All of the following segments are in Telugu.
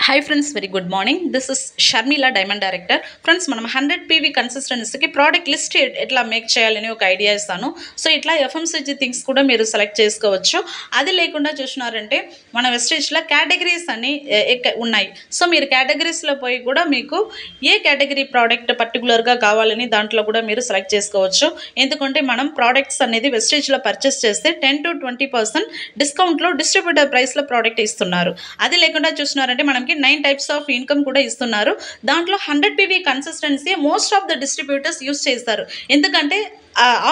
Hi friends, very good morning. This is Sharmila, Diamond Director. Friends, మనం 100 PV కన్సిస్టెన్సీకి ప్రోడక్ట్ లిస్ట్ ఎట్లా మేక్ చేయాలని ఒక ఐడియా ఇస్తాను. సో ఇట్లా FMCG థింగ్స్ కూడా మీరు సెలెక్ట్ చేసుకోవచ్చు. అది లేకుండా చూసినారంటే మన వెస్టేజ్లో కేటగిరీస్ అని ఉన్నాయి. సో మీరు కేటగిరీస్లో పోయి కూడా మీకు ఏ కేటగిరీ ప్రోడక్ట్ పర్టికులర్గా కావాలని దాంట్లో కూడా మీరు సెలెక్ట్ చేసుకోవచ్చు. ఎందుకంటే మనం ప్రోడక్ట్స్ అనేది వెస్టేజ్లో పర్చేస్ చేస్తే 10 to 20% డిస్కౌంట్లో డిస్ట్రిబ్యూటర్ ప్రైస్లో ప్రోడక్ట్ ఇస్తున్నారు. అది లేకుండా చూసినారంటే మనం 9 టైప్స్ ఆఫ్ ఇన్కమ్ కూడా ఇస్తున్నారు. దాంట్లో 100 PV consistency most of the distributors use చేస్తారు. ఎందుకంటే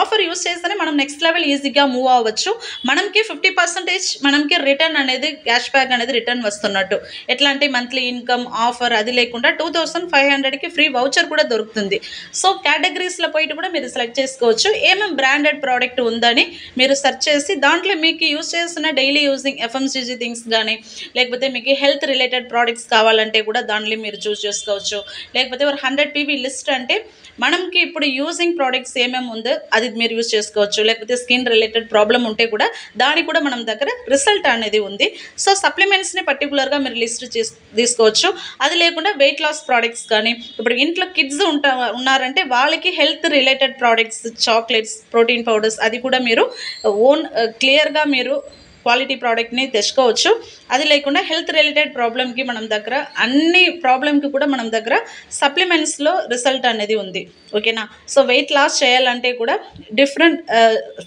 ఆఫర్ యూస్ చేస్తేనే మనం నెక్స్ట్ లెవెల్ ఈజీగా మూవ్ అవ్వచ్చు. మనకి 50% మనకి రిటర్న్ అనేది క్యాష్ బ్యాక్ అనేది రిటర్న్ వస్తున్నట్టు. ఎట్లా అంటే మంత్లీ ఇన్కమ్ ఆఫర్ అది లేకుండా 2500కి ఫ్రీ వౌచర్ కూడా దొరుకుతుంది. సో కేటగిరీస్లో పోయి కూడా మీరు సెలెక్ట్ చేసుకోవచ్చు. ఏమేమి బ్రాండెడ్ ప్రోడక్ట్ ఉందని మీరు సెర్చ్ చేసి దాంట్లో మీకు యూస్ చేస్తున్న డైలీ యూజింగ్ FMCG థింగ్స్ కానీ లేకపోతే మీకు హెల్త్ రిలేటెడ్ ప్రోడక్ట్స్ కావాలంటే కూడా దాంట్లో మీరు చూస్ చేసుకోవచ్చు. లేకపోతే 100 PV లిస్ట్ అంటే మనకి ఇప్పుడు యూజింగ్ ప్రోడక్ట్స్ ఏమేమి ఉందో అది మీరు యూజ్ చేసుకోవచ్చు. లేకపోతే స్కిన్ రిలేటెడ్ ప్రాబ్లం ఉంటే కూడా దానికి కూడా మనం దగ్గర రిజల్ట్ అనేది ఉంది. సో సప్లిమెంట్స్ని పర్టికులర్గా మీరు లిస్ట్ తీసుకోవచ్చు. అది లేకుండా వెయిట్ లాస్ ప్రోడక్ట్స్ కానీ ఇప్పుడు ఇంట్లో కిడ్స్ ఉన్నారంటే వాళ్ళకి health related products chocolates protein powders అది కూడా మీరు ఓన్ క్లియర్గా మీరు క్వాలిటీ ప్రోడక్ట్ని తెచ్చుకోవచ్చు. అది లేకుండా హెల్త్ రిలేటెడ్ ప్రాబ్లమ్కి మనం దగ్గర అన్ని ప్రాబ్లమ్కి కూడా మనం దగ్గర సప్లిమెంట్స్లో రిజల్ట్ అనేది ఉంది. ఓకేనా. సో వెయిట్ లాస్ చేయాలంటే కూడా డిఫరెంట్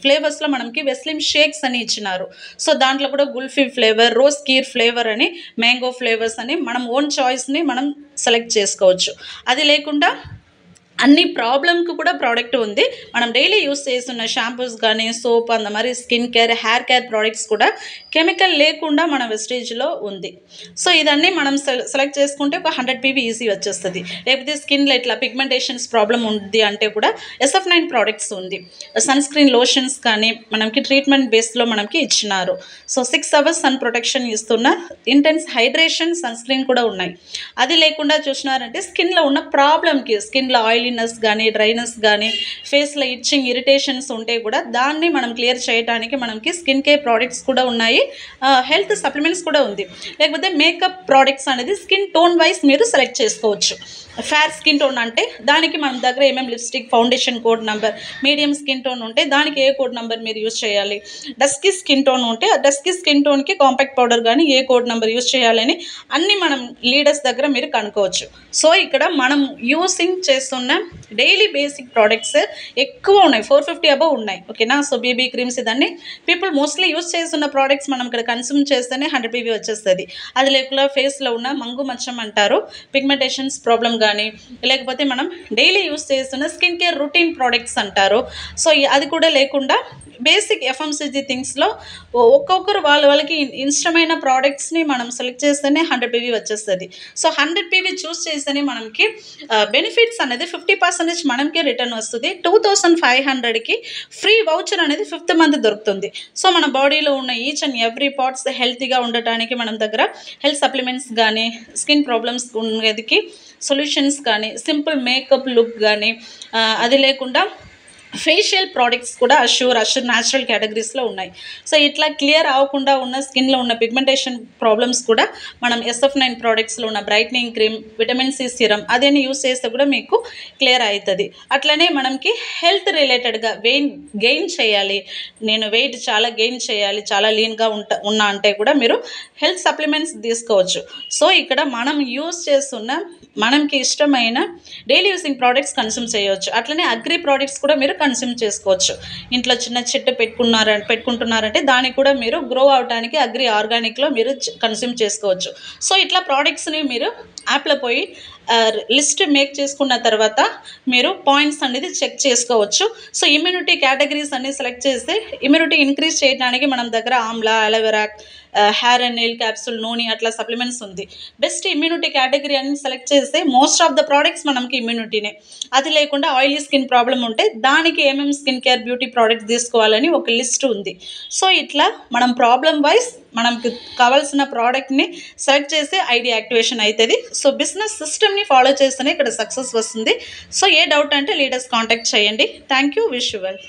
ఫ్లేవర్స్లో మనకి వెస్లిమ్ షేక్స్ అని ఇచ్చినారు. సో దాంట్లో కూడా గుల్ఫీ ఫ్లేవర్ రోజ్ కీర్ ఫ్లేవర్ అని మ్యాంగో ఫ్లేవర్స్ అని మనం ఓన్ చాయిస్ని మనం సెలెక్ట్ చేసుకోవచ్చు. అది లేకుండా అన్ని ప్రాబ్లంకి కూడా ప్రోడక్ట్ ఉంది. మనం డైలీ యూస్ చేస్తున్న షాంపూస్ కానీ సోప్ అంత మరి skin care hair care products కూడా కెమికల్ లేకుండా మన వెస్టేజ్లో ఉంది. సో ఇదన్నీ మనం సెలెక్ట్ చేసుకుంటే ఒక 100 PV ఈజీ వచ్చేస్తుంది. లేకపోతే స్కిన్లో ఇట్లా పిగ్మెంటేషన్స్ ప్రాబ్లం ఉంది అంటే కూడా SF9 ప్రోడక్ట్స్ ఉంది. సన్ స్క్రీన్ లోషన్స్ కానీ మనకి ట్రీట్మెంట్ బేస్లో మనకి ఇచ్చినారు. సో 6 hours సన్ ప్రొటెక్షన్ ఇస్తున్న ఇంటెన్స్ హైడ్రేషన్ సన్ స్క్రీన్ కూడా ఉన్నాయి. అది లేకుండా చూసినారంటే స్కిన్లో ఉన్న ప్రాబ్లంకి స్కిన్లో ఆయిల్ కానీ డ్రైనెస్ కానీ ఫేస్లో ఇచ్చింగ్ ఇరిటేషన్స్ ఉంటే కూడా దాన్ని మనం క్లియర్ చేయడానికి మనకి స్కిన్ కేర్ ప్రోడక్ట్స్ కూడా ఉన్నాయి. హెల్త్ సప్లిమెంట్స్ కూడా ఉంది. లేకపోతే మేకప్ ప్రోడక్ట్స్ అనేది స్కిన్ టోన్ వైజ్ మీరు సెలెక్ట్ చేసుకోవచ్చు. ఫేర్ స్కిన్ టోన్ అంటే దానికి మన దగ్గర ఏమేమి lipstick foundation code number medium skin tone ఉంటే దానికి ఏ కోడ్ నెంబర్ మీరు యూజ్ చేయాలి. డస్కీ స్కిన్ టోన్ ఉంటే ఆ డస్కీ స్కిన్ టోన్కి కాంపాక్ట్ పౌడర్ కానీ ఏ కోడ్ నెంబర్ యూజ్ చేయాలని అన్నీ మనం లీడర్స్ దగ్గర మీరు కనుక్కోవచ్చు. సో ఇక్కడ మనం యూసింగ్ చేస్తున్న డైలీ బేసిక్ ప్రోడక్ట్స్ ఎక్కువ ఉన్నాయి. 450 అబవ్ ఉన్నాయి. ఓకేనా. సో బేబీ క్రీమ్స్ ఇదన్నీ పీపుల్ మోస్ట్లీ యూజ్ చేస్తున్న ప్రోడక్ట్స్ మనం ఇక్కడ కన్స్యూమ్ చేస్తేనే 100 PV వచ్చేస్తుంది. అది లేకుండా ఫేస్లో ఉన్న మంగు మచ్చం అంటారు పిగ్మెంటేషన్స్ ప్రాబ్లం కానీ లేకపోతే మనం డైలీ యూస్ చేస్తున్న స్కిన్ కేర్ రొటీన్ ప్రోడక్ట్స్ అంటారు. సో అది కూడా లేకుండా బేసిక్ FMCG థింగ్స్లో ఒక్కొక్కరు వాళ్ళకి ఇష్టమైన ప్రోడక్ట్స్ని మనం సెలెక్ట్ చేస్తేనే 100 PV వచ్చేస్తుంది. సో 100 PV చూస్ చేస్తేనే మనకి బెనిఫిట్స్ అనేది 50% మనకి రిటర్న్ వస్తుంది. 2500కి ఫ్రీ వౌచర్ అనేది 5th month దొరుకుతుంది. సో మన బాడీలో ఉన్న ఈచ్ అండ్ ఎవ్రీ పార్ట్స్ హెల్తీగా ఉండటానికి మనం దగ్గర హెల్త్ సప్లిమెంట్స్ కానీ స్కిన్ ప్రాబ్లమ్స్ ఉన్నదికి సొల్యూషన్స్ కానీ సింపుల్ మేకప్ లుక్ కానీ అది లేకుండా ఫేషియల్ ప్రోడక్ట్స్ కూడా అష్యూర్ న్యాచురల్ కేటగిరీస్లో ఉన్నాయి. సో ఇట్లా క్లియర్ అవ్వకుండా ఉన్న స్కిన్లో ఉన్న పిగ్మెంటేషన్ ప్రాబ్లమ్స్ కూడా మనం SF9 ప్రోడక్ట్స్లో ఉన్న brightening cream vitamin C serum అదేని యూస్ చేస్తే కూడా మీకు క్లియర్ అవుతుంది. అట్లనే మనకి హెల్త్ రిలేటెడ్గా గెయిన్ చేయాలి, నేను వెయిట్ చాలా గెయిన్ చేయాలి, చాలా లీన్గా ఉన్నా అంటే కూడా మీరు హెల్త్ సప్లిమెంట్స్ తీసుకోవచ్చు. సో ఇక్కడ మనం యూస్ చేస్తున్న మనకి ఇష్టమైన డైలీ యూసింగ్ ప్రోడక్ట్స్ కన్స్యూమ్ చేయవచ్చు. అట్లనే అగ్రి ప్రోడక్ట్స్ కూడా మీరు కన్స్యూమ్ చేసుకోవచ్చు. ఇంట్లో చిన్న చెట్టు పెట్టుకుంటున్నారంటే దానికి కూడా మీరు గ్రో అవడానికి అగ్రి ఆర్గానిక్లో మీరు కన్స్యూమ్ చేసుకోవచ్చు. సో ఇట్లా ప్రోడక్ట్స్ని మీరు యాప్లో పోయి లిస్ట్ మేక్ చేసుకున్న తర్వాత మీరు పాయింట్స్ అనేది చెక్ చేసుకోవచ్చు. సో ఇమ్యూనిటీ కేటగిరీస్ అన్ని సెలెక్ట్ చేస్తే ఇమ్యూనిటీ ఇంక్రీజ్ చేయడానికి మనం దగ్గర Amla aloe vera hair and nail capsule నూనె అట్లా సప్లిమెంట్స్ ఉంది. బెస్ట్ ఇమ్యూనిటీ కేటగిరీ అని సెలెక్ట్ చేస్తే మోస్ట్ ఆఫ్ ద ప్రోడక్ట్స్ మనకి ఇమ్యూనిటీనే. అది లేకుండా ఆయిలీ స్కిన్ ప్రాబ్లం ఉంటే దానికి ఏమేమి స్కిన్ కేర్ బ్యూటీ ప్రోడక్ట్స్ తీసుకోవాలని ఒక లిస్ట్ ఉంది. సో ఇట్లా మనం ప్రాబ్లం వైజ్ మనకి కావాల్సిన ప్రోడక్ట్ని సెలెక్ట్ చేస్తే ఐడి యాక్టివేషన్ అవుతుంది. సో బిజినెస్ సిస్టమ్ని ఫాలో చేస్తేనే ఇక్కడ సక్సెస్ వస్తుంది. సో ఏ డౌట్ అంటే లీడర్స్ కాంటాక్ట్ చేయండి. Thank you. Wish you well.